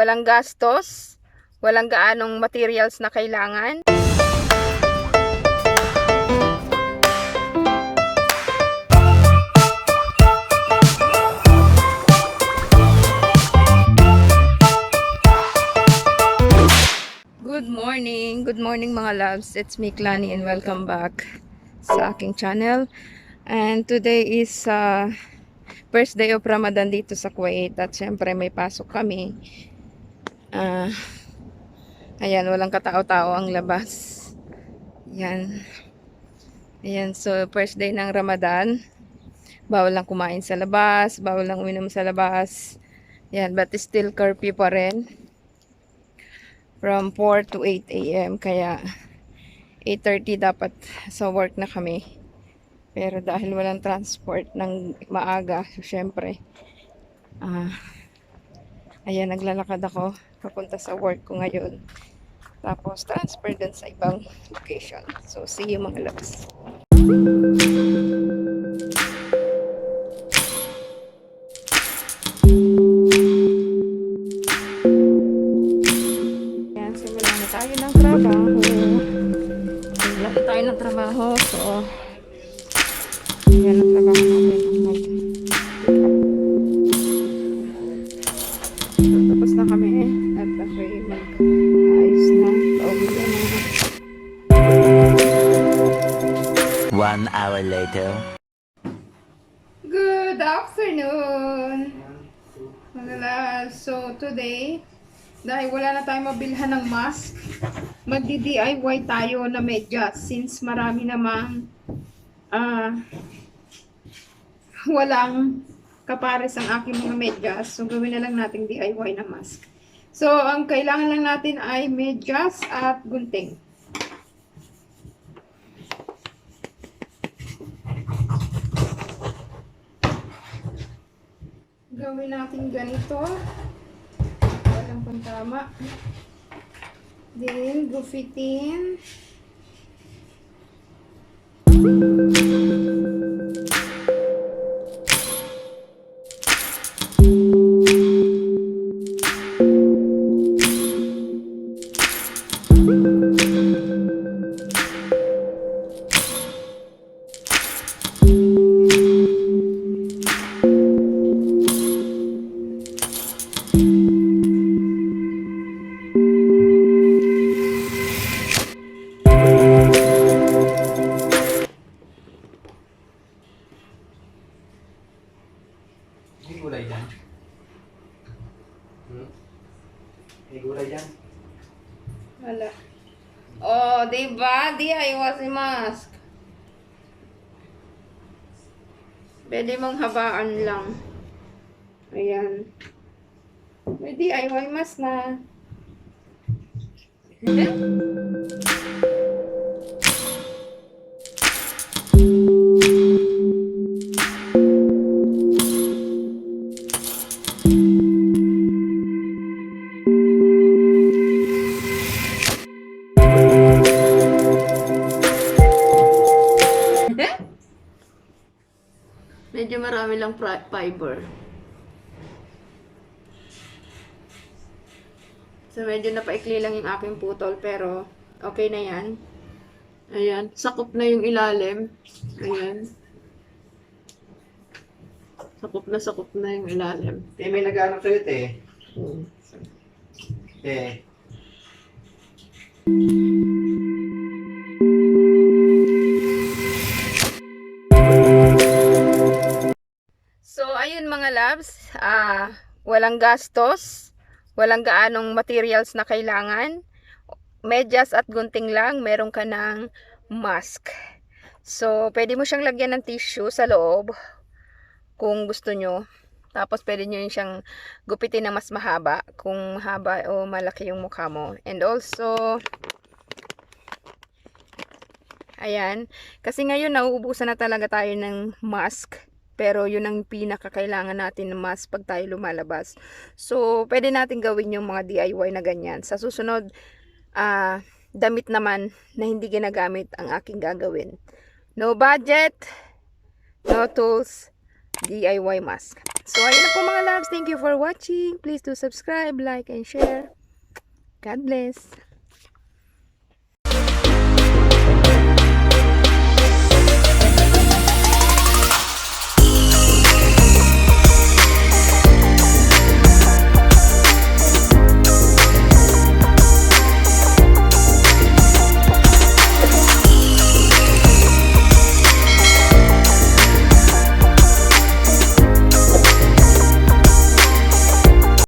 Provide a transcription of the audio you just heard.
walang gastos, walang gaanong materials na kailangan. Good morning mga loves. It's me Clani and welcome back sa aking channel. And today is first day of Ramadan dito sa Kuwait at syempre may pasok kami. Ayan, walang katao-tao ang labas. Ayan, so first day ng Ramadan. Bawal lang kumain sa labas, bawal lang uminom sa labas. Ayan, but still curfew pa rin. From 4 to 8 a.m. Kaya 8:30 dapat sa work na kami. Pero dahil walang transport ng maaga, so syempre, ayan, naglalakad ako papunta sa work ko ngayon. Tapos transfer dun sa ibang location. So see you mga loves. Tayo ng trabaho. So yan ang trabaho natin. So tapos na kami at ako'y mag-ayos na. Pauwi na. 1 hour later. Good afternoon mga loves. So today, dahil wala na tayong mabilhan ng mask, magdi-DIY tayo na medyas since marami namang walang kapares ang aking mga medyas. So gawin na lang natin DIY na mask. So ang kailangan lang natin ay medyas at gunting. Gawin natin ganito. Walang pantama. Then, gupitin. May gulay dyan? May gulay dyan? Wala. Oh, diba? DIY si mask. Pwede mong habaan lang. Ayan. May DIY mask na. Medyo marami lang fiber. So medyo napaikli lang yung aking putol pero okay na yan. Ayan, sakop na yung ilalim. Ayan. Sakop na yung ilalim. May nag-anak sa'yo, te. Te. So, ayun mga loves, walang gastos, walang gaanong materials na kailangan. Medyas at gunting lang, meron ka ng mask. So, pwede mo siyang lagyan ng tissue sa loob kung gusto nyo. Tapos, pwede nyo siyang gupitin na mas mahaba kung mahaba o malaki yung mukha mo. And also, ayan, kasi ngayon nauubusan na talaga tayo ng mask. Pero yun ang pinakakailangan natin ng mask pag tayo lumalabas. So, pwede natin gawin yung mga DIY na ganyan. Sa susunod, damit naman na hindi ginagamit ang aking gagawin. No budget, no tools, DIY mask. So, ayun na po mga loves. Thank you for watching. Please do subscribe, like, and share. God bless.